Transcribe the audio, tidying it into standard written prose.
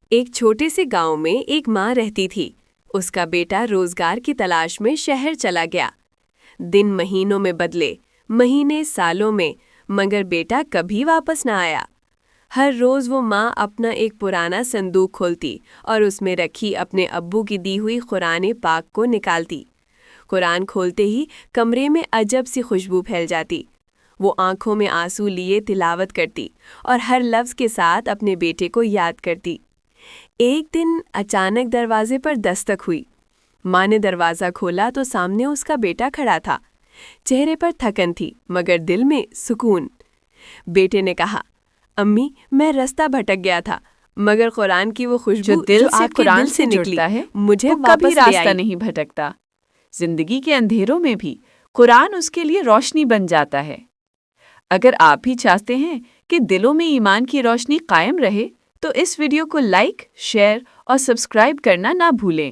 ایک چھوٹے سے گاؤں میں ایک ماں رہتی تھی۔ اس کا بیٹا روزگار کی تلاش میں شہر چلا گیا۔ دن مہینوں میں بدلے، مہینے سالوں میں، مگر بیٹا کبھی واپس نہ آیا۔ ہر روز وہ ماں اپنا ایک پرانا صندوق کھولتی اور اس میں رکھی اپنے ابو کی دی ہوئی قرآن پاک کو نکالتی۔ قرآن کھولتے ہی کمرے میں عجب سی خوشبو پھیل جاتی۔ وہ آنکھوں میں آنسو لیے تلاوت کرتی اور ہر لفظ کے ساتھ اپنے بیٹے کو یاد کرتی۔ ایک دن اچانک دروازے پر دستک ہوئی۔ ماں نے دروازہ کھولا تو سامنے اس کا بیٹا کھڑا تھا۔ چہرے پر تھکن تھی مگر دل میں سکون۔ بیٹے نے کہا، امی میں رستہ بھٹک گیا تھا مگر قرآن کی وہ خوشبو جو آپ کے دل سے نکلی ہے مجھے کبھی راستہ نہیں بھٹکتا۔ زندگی کے اندھیروں میں بھی قرآن اس کے لیے روشنی بن جاتا ہے۔ اگر آپ بھی چاہتے ہیں کہ دلوں میں ایمان کی روشنی قائم رہے تو اس ویڈیو کو لائک، شیئر اور سبسکرائب کرنا نہ بھولیں۔